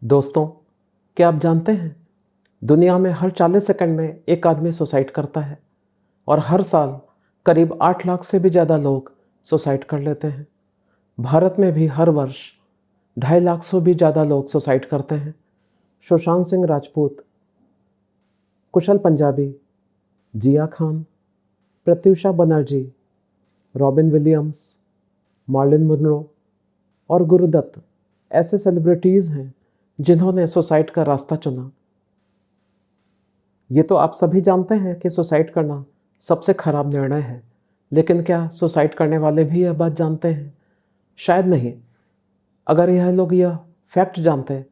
दोस्तों, क्या आप जानते हैं दुनिया में हर 40 सेकंड में एक आदमी सुसाइड करता है और हर साल करीब 8 लाख से भी ज़्यादा लोग सुसाइड कर लेते हैं। भारत में भी हर वर्ष 2.5 लाख से भी ज़्यादा लोग सुसाइड करते हैं। Sushant Singh Rajput, Kushal Punjabi, Jiya Khan, Pratyusha Banerjee, Robin Williams, Marilyn Monroe और गुरुदत्त ऐसे सेलिब्रिटीज़ हैं जिन्होंने सुसाइड का रास्ता चुना। ये तो आप सभी जानते हैं कि सुसाइड करना सबसे खराब निर्णय है, लेकिन क्या सुसाइड करने वाले भी यह बात जानते हैं? शायद नहीं। अगर यह लोग यह फैक्ट जानते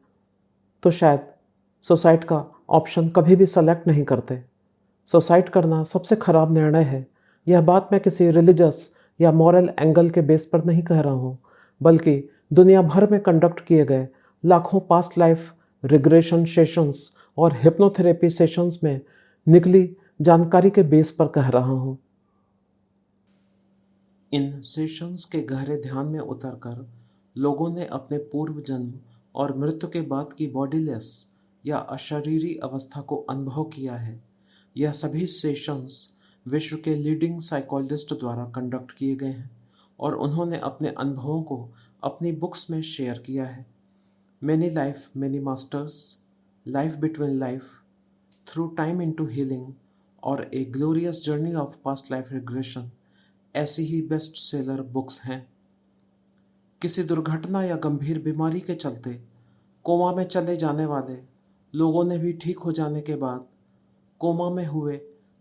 तो शायद सुसाइड का ऑप्शन कभी भी सेलेक्ट नहीं करते। सुसाइड करना सबसे खराब निर्णय है, यह बात मैं किसी रिलीजियस या मॉरल एंगल के बेस पर नहीं कह रहा हूँ, बल्कि दुनिया भर में कंडक्ट किए गए लाखों पास्ट लाइफ रिग्रेशन सेशंस और हिप्नोथेरेपी सेशंस में निकली जानकारी के बेस पर कह रहा हूँ। इन सेशंस के गहरे ध्यान में उतरकर लोगों ने अपने पूर्व जन्म और मृत्यु के बाद की बॉडीलेस या अशरीरी अवस्था को अनुभव किया है। यह सभी सेशंस विश्व के लीडिंग साइकोलॉजिस्ट द्वारा कंडक्ट किए गए हैं और उन्होंने अपने अनुभवों को अपनी बुक्स में शेयर किया है। Many life many masters, life between life, through time into healing और a glorious journey of past life regression ऐसी ही बेस्ट सेलर बुक्स हैं। किसी दुर्घटना या गंभीर बीमारी के चलते कोमा में चले जाने वाले लोगों ने भी ठीक हो जाने के बाद कोमा में हुए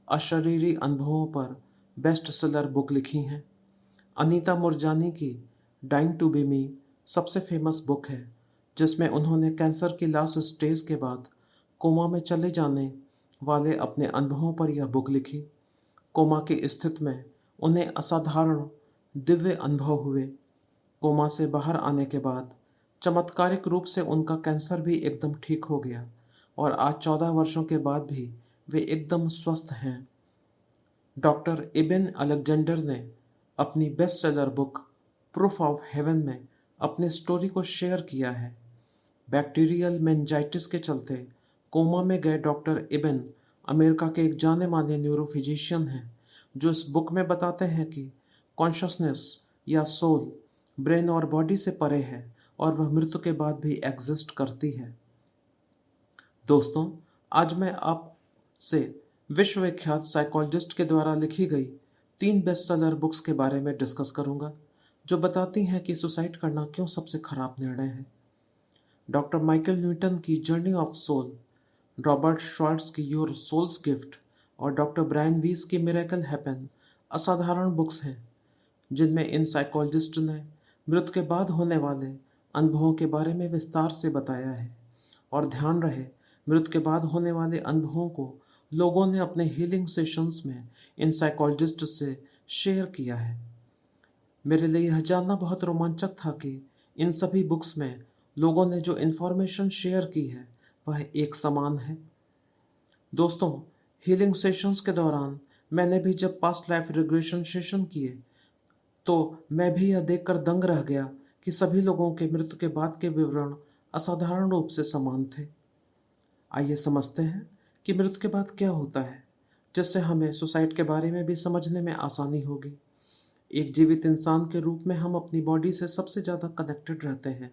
अशरीरी अनुभवों पर बेस्ट सेलर बुक लिखी हैं। अनीता मुरजानी की डाइंग टू बी मी सबसे फेमस बुक है, जिसमें उन्होंने कैंसर की लास्ट स्टेज के बाद कोमा में चले जाने वाले अपने अनुभवों पर यह बुक लिखी। कोमा की स्थिति में उन्हें असाधारण दिव्य अनुभव हुए। कोमा से बाहर आने के बाद चमत्कारिक रूप से उनका कैंसर भी एकदम ठीक हो गया और आज 14 वर्षों के बाद भी वे एकदम स्वस्थ हैं। डॉक्टर इबन अलेक्जेंडर ने अपनी best seller book proof of haven में अपनी स्टोरी को शेयर किया है। बैक्टीरियल मेनिंजाइटिस के चलते कोमा में गए डॉक्टर इबन अमेरिका के एक जाने माने न्यूरोफिजिशियन हैं, जो इस बुक में बताते हैं कि कॉन्शसनेस या सोल ब्रेन और बॉडी से परे है और वह मृत्यु के बाद भी एग्जिस्ट करती है। दोस्तों, आज मैं आपसे विश्वविख्यात साइकोलॉजिस्ट के द्वारा लिखी गई 3 बेस्ट सेलर बुक्स के बारे में डिस्कस करूंगा, जो बताती हैं कि सुसाइड करना क्यों सबसे खराब निर्णय है। डॉक्टर माइकल न्यूटन की journey of soul, Robert Schwartz की योर सोल्स गिफ्ट और डॉक्टर ब्रायन वीस की मिरेकल हैपन असाधारण बुक्स हैं, जिनमें इन साइकोलॉजिस्ट ने मृत्यु के बाद होने वाले अनुभवों के बारे में विस्तार से बताया है। और ध्यान रहे, मृत्यु के बाद होने वाले अनुभवों को लोगों ने अपने हीलिंग सेशंस में इन साइकोलॉजिस्ट से शेयर किया है। मेरे लिए यह जानना बहुत रोमांचक था कि इन सभी बुक्स में लोगों ने जो इन्फॉर्मेशन शेयर की है वह एक समान है। दोस्तों, हीलिंग सेशंस के दौरान मैंने भी जब पास्ट लाइफ रिग्रेशन सेशन किए तो मैं भी यह देखकर दंग रह गया कि सभी लोगों के मृत्यु के बाद के विवरण असाधारण रूप से समान थे। आइए समझते हैं कि मृत्यु के बाद क्या होता है, जिससे हमें सुसाइड के बारे में भी समझने में आसानी होगी। एक जीवित इंसान के रूप में हम अपनी बॉडी से सबसे ज़्यादा कनेक्टेड रहते हैं।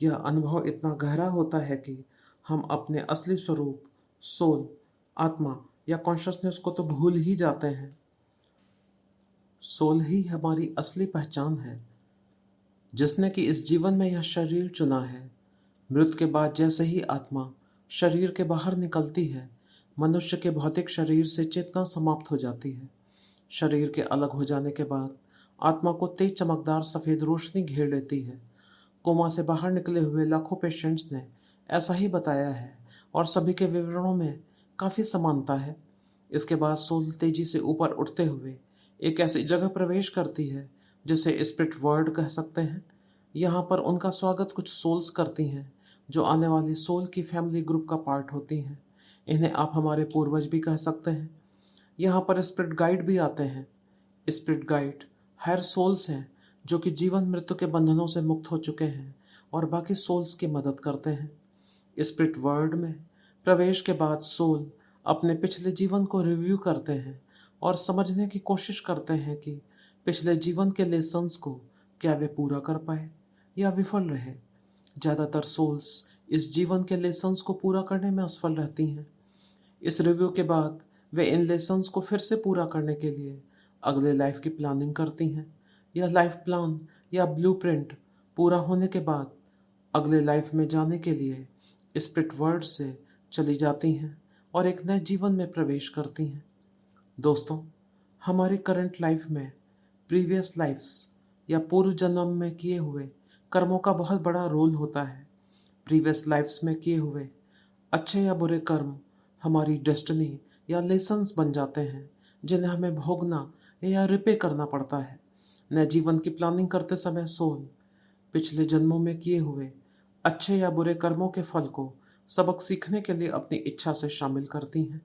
यह अनुभव इतना गहरा होता है कि हम अपने असली स्वरूप, सोल, आत्मा या कॉन्शसनेस को तो भूल ही जाते हैं। सोल ही हमारी असली पहचान है, जिसने कि इस जीवन में यह शरीर चुना है। मृत्यु के बाद जैसे ही आत्मा शरीर के बाहर निकलती है, मनुष्य के भौतिक शरीर से चेतना समाप्त हो जाती है। शरीर के अलग हो जाने के बाद आत्मा को तेज चमकदार सफ़ेद रोशनी घेर लेती है। कोमा से बाहर निकले हुए लाखों पेशेंट्स ने ऐसा ही बताया है और सभी के विवरणों में काफ़ी समानता है। इसके बाद सोल तेजी से ऊपर उठते हुए एक ऐसी जगह प्रवेश करती है जिसे स्पिरिट वर्ल्ड कह सकते हैं। यहाँ पर उनका स्वागत कुछ सोल्स करती हैं, जो आने वाली सोल की फैमिली ग्रुप का पार्ट होती हैं। इन्हें आप हमारे पूर्वज भी कह सकते हैं। यहाँ पर स्पिरिट गाइड भी आते हैं। स्पिरिट गाइड हायर सोल्स हैं, जो कि जीवन मृत्यु के बंधनों से मुक्त हो चुके हैं और बाकी सोल्स की मदद करते हैं। स्पिरिट वर्ल्ड में प्रवेश के बाद सोल अपने पिछले जीवन को रिव्यू करते हैं और समझने की कोशिश करते हैं कि पिछले जीवन के लेसन्स को क्या वे पूरा कर पाए या विफल रहे। ज़्यादातर सोल्स इस जीवन के लेसन्स को पूरा करने में असफल रहती हैं। इस रिव्यू के बाद वे इन लेसन्स को फिर से पूरा करने के लिए अगले लाइफ की प्लानिंग करती हैं। यह लाइफ प्लान या ब्लूप्रिंट पूरा होने के बाद अगले लाइफ में जाने के लिए स्पिरिट वर्ल्ड से चली जाती हैं और एक नए जीवन में प्रवेश करती हैं। दोस्तों, हमारी करंट लाइफ में प्रीवियस लाइफ्स या पूर्व जन्म में किए हुए कर्मों का बहुत बड़ा रोल होता है। प्रीवियस लाइफ्स में किए हुए अच्छे या बुरे कर्म हमारी डेस्टिनी या लेसन्स बन जाते हैं, जिन्हें हमें भोगना या रिपे करना पड़ता है। नए जीवन की प्लानिंग करते समय सोल पिछले जन्मों में किए हुए अच्छे या बुरे कर्मों के फल को सबक सीखने के लिए अपनी इच्छा से शामिल करती हैं।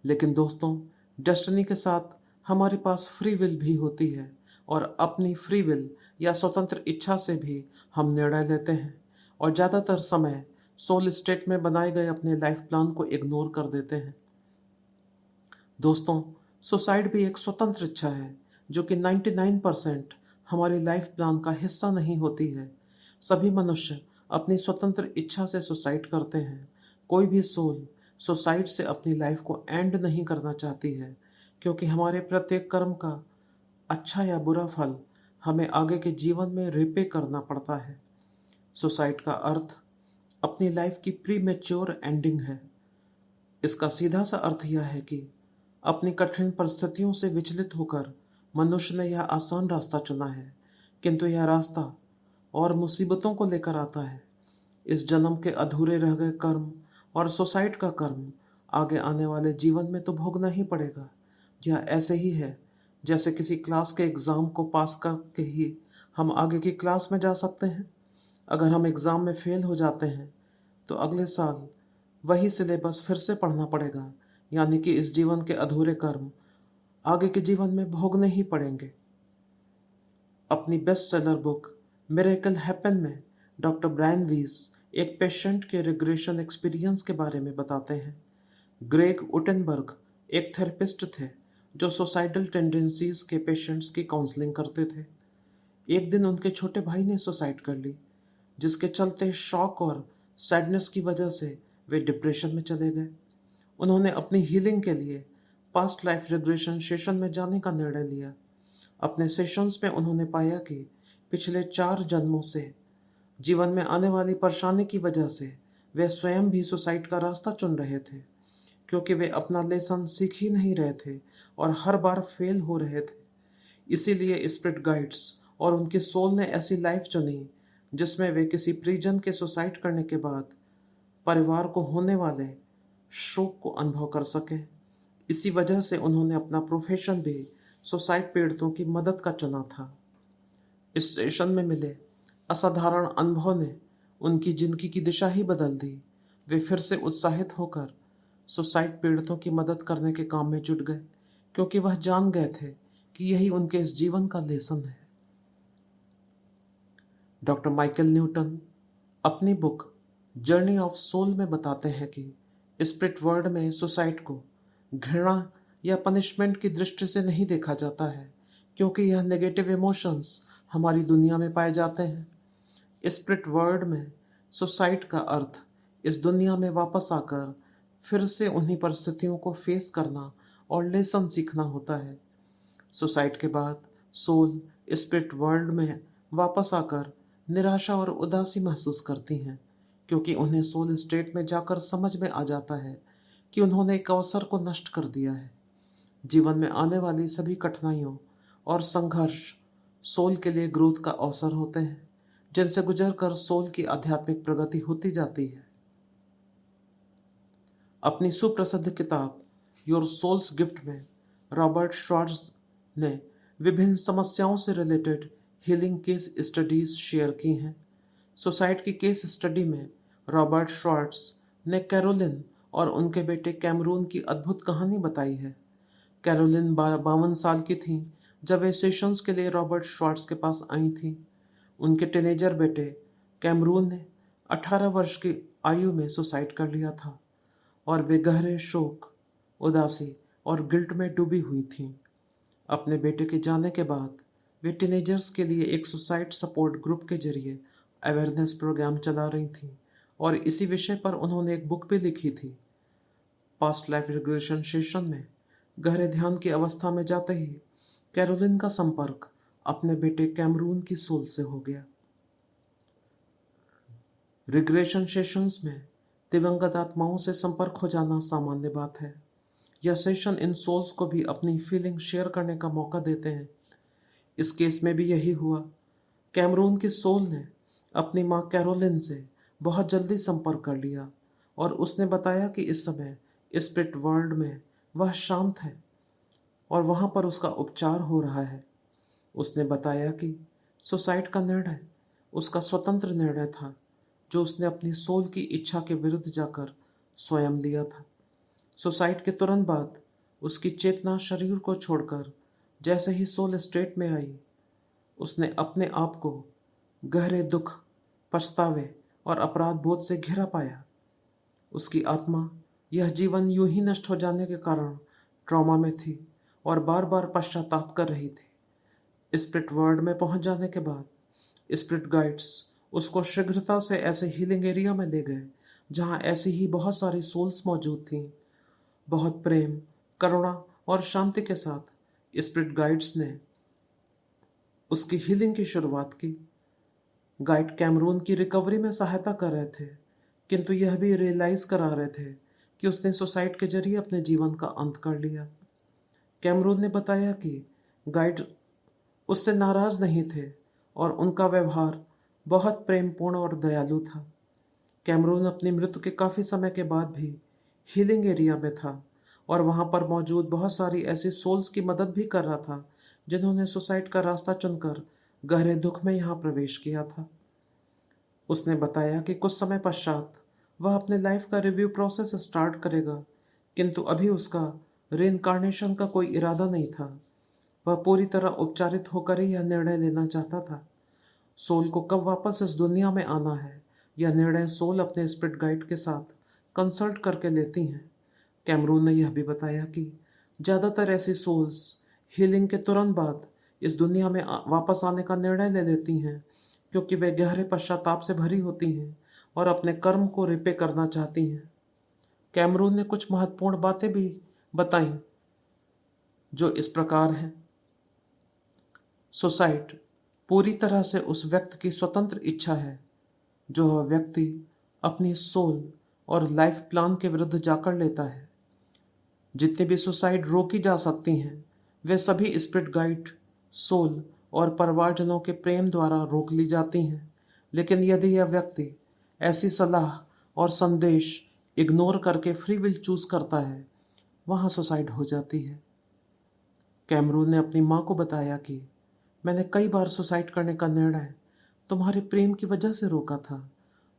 लेकिन दोस्तों, डेस्टिनी के साथ हमारे पास फ्री विल भी होती है और अपनी फ्री विल या स्वतंत्र इच्छा से भी हम निर्णय लेते हैं और ज़्यादातर समय सोल स्टेट में बनाए गए अपने लाइफ प्लान को इग्नोर कर देते हैं। दोस्तों, सुसाइड भी एक स्वतंत्र इच्छा है जो कि 99% हमारी लाइफ प्लान का हिस्सा नहीं होती है। सभी मनुष्य अपनी स्वतंत्र इच्छा से सुसाइड करते हैं। कोई भी सोल सुसाइड से अपनी लाइफ को एंड नहीं करना चाहती है, क्योंकि हमारे प्रत्येक कर्म का अच्छा या बुरा फल हमें आगे के जीवन में रिपे करना पड़ता है। सुसाइड का अर्थ अपनी लाइफ की प्री मैच्योर एंडिंग है। इसका सीधा सा अर्थ यह है कि अपनी कठिन परिस्थितियों से विचलित होकर मनुष्य ने यह आसान रास्ता चुना है, किंतु यह रास्ता और मुसीबतों को लेकर आता है। इस जन्म के अधूरे रह गए कर्म और सुसाइड का कर्म आगे आने वाले जीवन में तो भोगना ही पड़ेगा। यह ऐसे ही है जैसे किसी क्लास के एग्ज़ाम को पास करके ही हम आगे की क्लास में जा सकते हैं। अगर हम एग्ज़ाम में फेल हो जाते हैं तो अगले साल वही सिलेबस फिर से पढ़ना पड़ेगा, यानी कि इस जीवन के अधूरे कर्म आगे के जीवन में भोगने ही पड़ेंगे। अपनी best seller book miracle happen में डॉक्टर ब्रायन वीस एक पेशेंट के रिग्रेशन एक्सपीरियंस के बारे में बताते हैं। ग्रेग उटेनबर्ग एक थेरेपिस्ट थे जो सुसाइडल टेंडेंसीज के पेशेंट्स की काउंसलिंग करते थे। एक दिन उनके छोटे भाई ने सुसाइड कर ली, जिसके चलते शॉक और सैडनेस की वजह से वे डिप्रेशन में चले गए। उन्होंने अपनी हीलिंग के लिए पास्ट लाइफ रिग्रेशन सेशन में जाने का निर्णय लिया। अपने सेशंस में उन्होंने पाया कि पिछले 4 जन्मों से जीवन में आने वाली परेशानी की वजह से वे स्वयं भी सुसाइड का रास्ता चुन रहे थे, क्योंकि वे अपना लेसन सीख ही नहीं रहे थे और हर बार फेल हो रहे थे। इसीलिए स्पिरिट गाइड्स और उनकी सोल ने ऐसी लाइफ चुनी जिसमें वे किसी परिजन के सुसाइड करने के बाद परिवार को होने वाले शोक को अनुभव कर सकें। इसी वजह से उन्होंने अपना प्रोफेशन भी सुसाइड पीड़ितों की मदद का चुना था। इस सेशन में मिले असाधारण अनुभव ने उनकी जिंदगी की दिशा ही बदल दी। वे फिर से उत्साहित होकर सुसाइड पीड़ितों की मदद करने के काम में जुट गए, क्योंकि वह जान गए थे कि यही उनके इस जीवन का लेसन है। डॉक्टर माइकल न्यूटन अपनी बुक जर्नी ऑफ सोल में बताते हैं कि स्पिरिट वर्ल्ड में सुसाइड को घृणा या पनिशमेंट की दृष्टि से नहीं देखा जाता है, क्योंकि यह नेगेटिव इमोशंस हमारी दुनिया में पाए जाते हैं। स्पिरिट वर्ल्ड में सुसाइड का अर्थ इस दुनिया में वापस आकर फिर से उन्हीं परिस्थितियों को फेस करना और लेसन सीखना होता है। सुसाइड के बाद सोल स्पिरिट वर्ल्ड में वापस आकर निराशा और उदासी महसूस करती हैं, क्योंकि उन्हें सोल स्टेट में जाकर समझ में आ जाता है कि उन्होंने एक अवसर को नष्ट कर दिया है। जीवन में आने वाली सभी कठिनाइयों और संघर्ष सोल के लिए ग्रोथ का अवसर होते हैं, जिनसे गुजरकर सोल की आध्यात्मिक प्रगति होती जाती है। अपनी सुप्रसिद्ध किताब योर सोल्स गिफ्ट में रॉबर्ट श्वार्ट्ज ने विभिन्न समस्याओं से related healing case studies share की हैं। सुसाइड की केस स्टडी में रॉबर्ट श्वार्ट्ज ने कैरोलिन और उनके बेटे कैमरून की अद्भुत कहानी बताई है। कैरोलिन 52 साल की थी जब वे सेशंस के लिए रॉबर्ट श्वार्ट्ज के पास आई थी। उनके टीनेजर बेटे कैमरून ने 18 वर्ष की आयु में सुसाइड कर लिया था और वे गहरे शोक, उदासी और गिल्ट में डूबी हुई थीं। अपने बेटे के जाने के बाद वे टीनेजर्स के लिए एक सुसाइड सपोर्ट ग्रुप के जरिए अवेयरनेस प्रोग्राम चला रही थीं और इसी विषय पर उन्होंने एक बुक भी लिखी थी। पास्ट लाइफ रिग्रेशन सेशन में गहरे ध्यान की अवस्था में जाते ही कैरोलिन का संपर्क अपने बेटे कैमरून की सोल से हो गया। रिग्रेशन सेशंस में दिवंगत आत्माओं से संपर्क हो जाना सामान्य बात है। यह सेशन इन सोल्स को भी अपनी फीलिंग शेयर करने का मौका देते हैं। इस केस में भी यही हुआ। कैमरून की सोल ने अपनी माँ कैरोलिन से बहुत जल्दी संपर्क कर लिया और उसने बताया कि इस समय स्पिरिट वर्ल्ड में वह शांत है और वहाँ पर उसका उपचार हो रहा है। उसने बताया कि सुसाइड का निर्णय उसका स्वतंत्र निर्णय था, जो उसने अपनी सोल की इच्छा के विरुद्ध जाकर स्वयं लिया था। सुसाइड के तुरंत बाद उसकी चेतना शरीर को छोड़कर जैसे ही सोल स्टेट में आई, उसने अपने आप को गहरे दुख, पछतावे और अपराध बोध से घिरा पाया। उसकी आत्मा यह जीवन यूं ही नष्ट हो जाने के कारण ट्रॉमा में थी और बार बार पश्चाताप कर रही थी। स्पिरिट वर्ल्ड में पहुंच जाने के बाद स्पिरिट गाइड्स उसको शीघ्रता से ऐसे हीलिंग एरिया में ले गए जहां ऐसी ही बहुत सारी सोल्स मौजूद थीं। बहुत प्रेम, करुणा और शांति के साथ स्पिरिट गाइड्स ने उसकी हीलिंग की शुरुआत की। गाइड कैमरून की रिकवरी में सहायता कर रहे थे, किंतु यह भी रियलाइज करा रहे थे कि उसने सुसाइड के जरिए अपने जीवन का अंत कर लिया। कैमरून ने बताया कि गाइड उससे नाराज नहीं थे और उनका व्यवहार बहुत प्रेमपूर्ण और दयालु था। कैमरून अपनी मृत्यु के काफ़ी समय के बाद भी हीलिंग एरिया में था और वहाँ पर मौजूद बहुत सारी ऐसी सोल्स की मदद भी कर रहा था जिन्होंने सुसाइड का रास्ता चुनकर गहरे दुख में यहाँ प्रवेश किया था। उसने बताया कि कुछ समय पश्चात वह अपने लाइफ का रिव्यू प्रोसेस स्टार्ट करेगा, किंतु अभी उसका रीइंकार्नेशन का कोई इरादा नहीं था। वह पूरी तरह उपचारित होकर ही यह निर्णय लेना चाहता था। सोल को कब वापस इस दुनिया में आना है, यह निर्णय सोल अपने स्पिरिट गाइड के साथ कंसल्ट करके लेती हैं। कैमरून ने यह भी बताया कि ज़्यादातर ऐसी सोल्स हीलिंग के तुरंत बाद इस दुनिया में वापस आने का निर्णय ले लेती हैं, क्योंकि वे गहरे पश्चाताप से भरी होती हैं और अपने कर्म को रिपे करना चाहती हैं। कैमरून ने कुछ महत्वपूर्ण बातें भी बताईं, जो इस प्रकार हैं। सुसाइड पूरी तरह से उस व्यक्ति की स्वतंत्र इच्छा है, जो वह व्यक्ति अपनी सोल और लाइफ प्लान के विरुद्ध जाकर लेता है। जितनी भी सुसाइड रोकी जा सकती हैं, वे सभी स्पिरिट गाइड, सोल और परिवारजनों के प्रेम द्वारा रोक ली जाती हैं। लेकिन यदि यह व्यक्ति ऐसी सलाह और संदेश इग्नोर करके फ्री विल चूज करता है, वहाँ सुसाइड हो जाती है। कैमरून ने अपनी माँ को बताया कि मैंने कई बार सुसाइड करने का निर्णय तुम्हारे प्रेम की वजह से रोका था,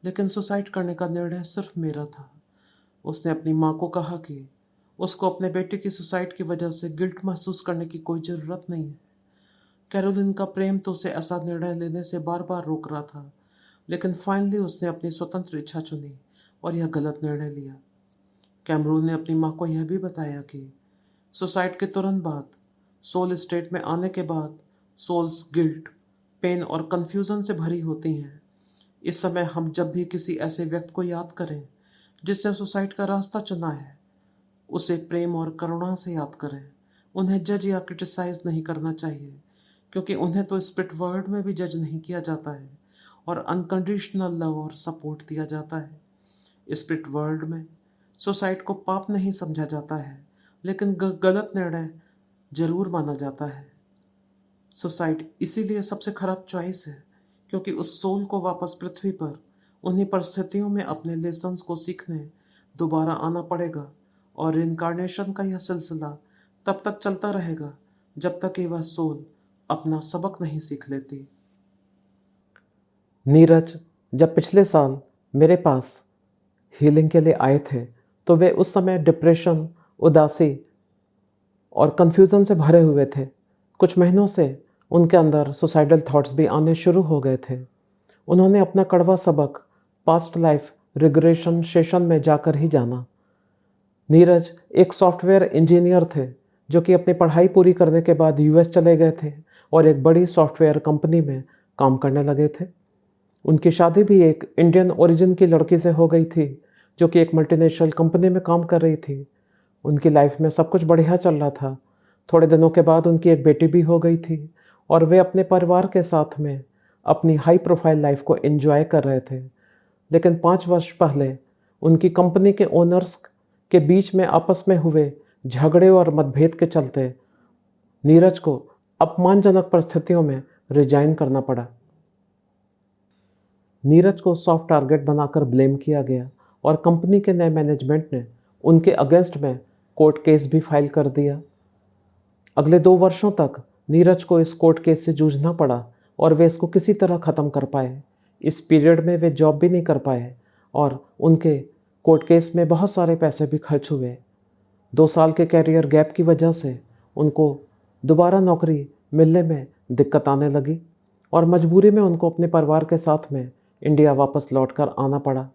लेकिन सुसाइड करने का निर्णय सिर्फ मेरा था। उसने अपनी माँ को कहा कि उसको अपने बेटे की सुसाइड की वजह से गिल्ट महसूस करने की कोई ज़रूरत नहीं है। कैरोलिन का प्रेम तो उसे ऐसा निर्णय लेने से बार बार रोक रहा था, लेकिन फाइनली उसने अपनी स्वतंत्र इच्छा चुनी और यह गलत निर्णय लिया। कैमरून ने अपनी माँ को यह भी बताया कि सुसाइड के तुरंत बाद सोल स्टेट में आने के बाद सोल्स गिल्ट, पेन और कन्फ्यूज़न से भरी होती हैं। इस समय हम जब भी किसी ऐसे व्यक्ति को याद करें जिसने सुसाइड का रास्ता चुना है, उसे प्रेम और करुणा से याद करें। उन्हें जज या क्रिटिसाइज नहीं करना चाहिए, क्योंकि उन्हें तो स्पिरिट वर्ल्ड में भी जज नहीं किया जाता है और अनकंडीशनल लव और सपोर्ट दिया जाता है। स्पिरिट वर्ल्ड में सुसाइड को पाप नहीं समझा जाता है, लेकिन गलत निर्णय जरूर माना जाता है। सुसाइड इसीलिए सबसे खराब चॉइस है, क्योंकि उस सोल को वापस पृथ्वी पर उन्हीं परिस्थितियों में अपने लेसन्स को सीखने दोबारा आना पड़ेगा और इनकारनेशन का यह सिलसिला तब तक चलता रहेगा जब तक कि वह सोल अपना सबक नहीं सीख लेती। नीरज जब पिछले साल मेरे पास हीलिंग के लिए आए थे, तो वे उस समय डिप्रेशन, उदासी और कन्फ्यूज़न से भरे हुए थे। कुछ महीनों से उनके अंदर सुसाइडल थॉट्स भी आने शुरू हो गए थे। उन्होंने अपना कड़वा सबक पास्ट लाइफ रिग्रेशन सेशन में जाकर ही जाना। नीरज एक सॉफ्टवेयर इंजीनियर थे जो कि अपनी पढ़ाई पूरी करने के बाद यूएस चले गए थे और एक बड़ी सॉफ्टवेयर कंपनी में काम करने लगे थे। उनकी शादी भी एक इंडियन ओरिजिन की लड़की से हो गई थी जो कि एक मल्टीनेशनल कंपनी में काम कर रही थी। उनकी लाइफ में सब कुछ बढ़िया चल रहा था। थोड़े दिनों के बाद उनकी एक बेटी भी हो गई थी और वे अपने परिवार के साथ में अपनी हाई प्रोफाइल लाइफ को एंजॉय कर रहे थे। लेकिन 5 वर्ष पहले उनकी कंपनी के ओनर्स के बीच में आपस में हुए झगड़े और मतभेद के चलते नीरज को अपमानजनक परिस्थितियों में रिजाइन करना पड़ा। नीरज को सॉफ्ट टारगेट बनाकर ब्लेम किया गया और कंपनी के नए मैनेजमेंट ने उनके अगेंस्ट में कोर्ट केस भी फाइल कर दिया। अगले 2 वर्षों तक नीरज को इस कोर्ट केस से जूझना पड़ा और वे इसको किसी तरह ख़त्म कर पाए। इस पीरियड में वे जॉब भी नहीं कर पाए और उनके कोर्ट केस में बहुत सारे पैसे भी खर्च हुए। 2 साल के कैरियर गैप की वजह से उनको दोबारा नौकरी मिलने में दिक्कत आने लगी और मजबूरी में उनको अपने परिवार के साथ में इंडिया वापस लौटकर आना पड़ा।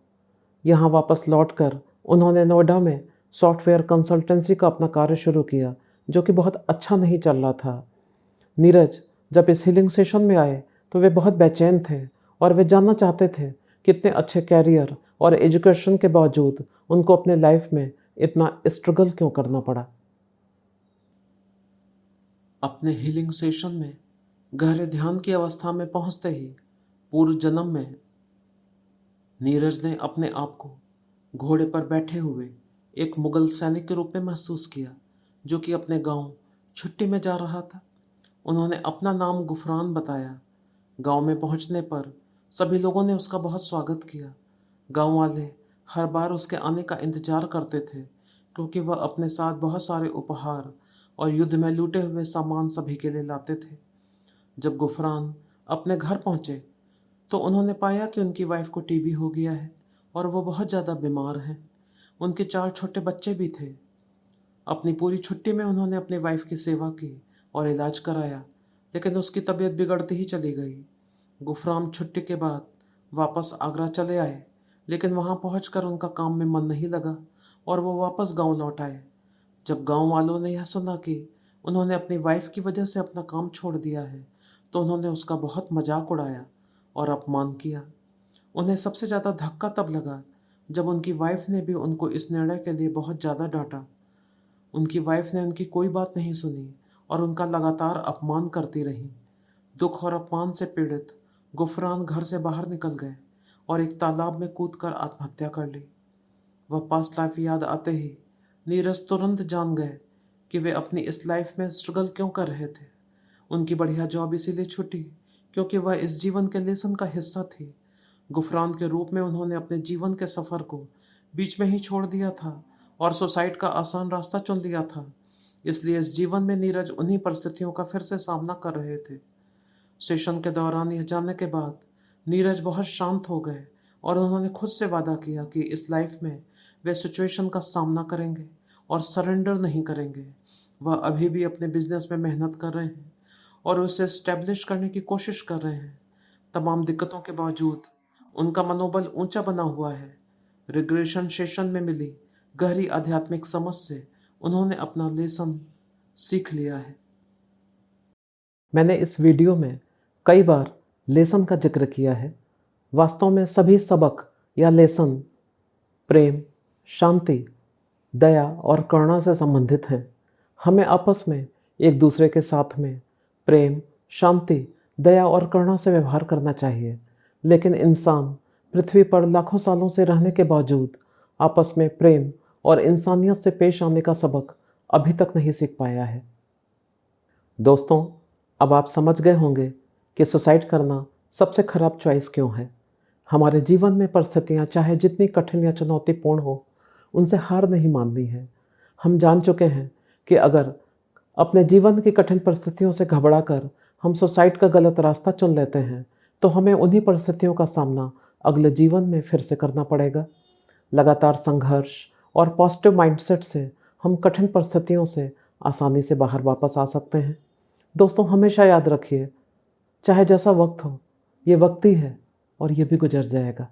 यहाँ वापस लौटकर उन्होंने नोएडा में सॉफ्टवेयर कंसल्टेंसी का अपना कार्य शुरू किया जो कि बहुत अच्छा नहीं चल रहा था। नीरज जब इस हीलिंग सेशन में आए तो वे बहुत बेचैन थे और वे जानना चाहते थे कि इतने अच्छे कैरियर और एजुकेशन के बावजूद उनको अपने लाइफ में इतना स्ट्रगल क्यों करना पड़ा। अपने हीलिंग सेशन में गहरे ध्यान की अवस्था में पहुंचते ही पूर्व जन्म में नीरज ने अपने आप को घोड़े पर बैठे हुए एक मुगल सैनिक के रूप में महसूस किया जो कि अपने गांव छुट्टी में जा रहा था। उन्होंने अपना नाम गुफरान बताया। गांव में पहुंचने पर सभी लोगों ने उसका बहुत स्वागत किया। गांव वाले हर बार उसके आने का इंतजार करते थे क्योंकि वह अपने साथ बहुत सारे उपहार और युद्ध में लूटे हुए सामान सभी के लिए लाते थे। जब गुफरान अपने घर पहुंचे तो उन्होंने पाया कि उनकी वाइफ को टीबी हो गया है और वो बहुत ज़्यादा बीमार हैं। उनके 4 छोटे बच्चे भी थे। अपनी पूरी छुट्टी में उन्होंने अपनी वाइफ की सेवा की और इलाज कराया, लेकिन उसकी तबीयत बिगड़ती ही चली गई। गुफरान छुट्टी के बाद वापस आगरा चले आए, लेकिन वहाँ पहुंचकर उनका काम में मन नहीं लगा और वो वापस गांव लौट आए। जब गांव वालों ने यह सुना कि उन्होंने अपनी वाइफ की वजह से अपना काम छोड़ दिया है तो उन्होंने उसका बहुत मजाक उड़ाया और अपमान किया। उन्हें सबसे ज़्यादा धक्का तब लगा जब उनकी वाइफ ने भी उनको इस निर्णय के लिए बहुत ज़्यादा डांटा। उनकी वाइफ ने उनकी कोई बात नहीं सुनी और उनका लगातार अपमान करती रही। दुख और अपमान से पीड़ित गुफरान घर से बाहर निकल गए और एक तालाब में कूदकर आत्महत्या कर ली। वह पास्ट लाइफ याद आते ही नीरज तुरंत जान गए कि वे अपनी इस लाइफ में स्ट्रगल क्यों कर रहे थे। उनकी बढ़िया जॉब इसीलिए छूटी क्योंकि वह इस जीवन के लेसन का हिस्सा थी। गुफरान के रूप में उन्होंने अपने जीवन के सफ़र को बीच में ही छोड़ दिया था और सुसाइड का आसान रास्ता चुन लिया था। इसलिए इस जीवन में नीरज उन्हीं परिस्थितियों का फिर से सामना कर रहे थे। सेशन के दौरान यह जानने के बाद नीरज बहुत शांत हो गए और उन्होंने खुद से वादा किया कि इस लाइफ में वे सिचुएशन का सामना करेंगे और सरेंडर नहीं करेंगे। वह अभी भी अपने बिजनेस में मेहनत कर रहे हैं और उसे इस्टेब्लिश करने की कोशिश कर रहे हैं। तमाम दिक्कतों के बावजूद उनका मनोबल ऊंचा बना हुआ है। रिग्रेशन सेशन में मिली गहरी आध्यात्मिक समझ से उन्होंने अपना लेसन सीख लिया है। मैंने इस वीडियो में कई बार लेसन का जिक्र किया है। वास्तव में सभी सबक या लेसन प्रेम, शांति, दया और करुणा से संबंधित हैं। हमें आपस में एक दूसरे के साथ में प्रेम, शांति, दया और करुणा से व्यवहार करना चाहिए। लेकिन इंसान पृथ्वी पर लाखों सालों से रहने के बावजूद आपस में प्रेम और इंसानियत से पेश आने का सबक अभी तक नहीं सीख पाया है। दोस्तों, अब आप समझ गए होंगे कि सुसाइड करना सबसे खराब चॉइस क्यों है। हमारे जीवन में परिस्थितियाँ चाहे जितनी कठिन या चुनौतीपूर्ण हो, उनसे हार नहीं माननी है। हम जान चुके हैं कि अगर अपने जीवन की कठिन परिस्थितियों से घबरा कर हम सुसाइड का गलत रास्ता चुन लेते हैं तो हमें उन्हीं परिस्थितियों का सामना अगले जीवन में फिर से करना पड़ेगा। लगातार संघर्ष और पॉजिटिव माइंडसेट से हम कठिन परिस्थितियों से आसानी से बाहर वापस आ सकते हैं। दोस्तों, हमेशा याद रखिए, चाहे जैसा वक्त हो, ये वक्त ही है और ये भी गुजर जाएगा।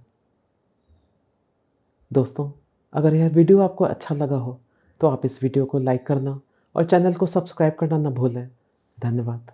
दोस्तों, अगर यह वीडियो आपको अच्छा लगा हो तो आप इस वीडियो को लाइक करना और चैनल को सब्सक्राइब करना ना भूलें। धन्यवाद।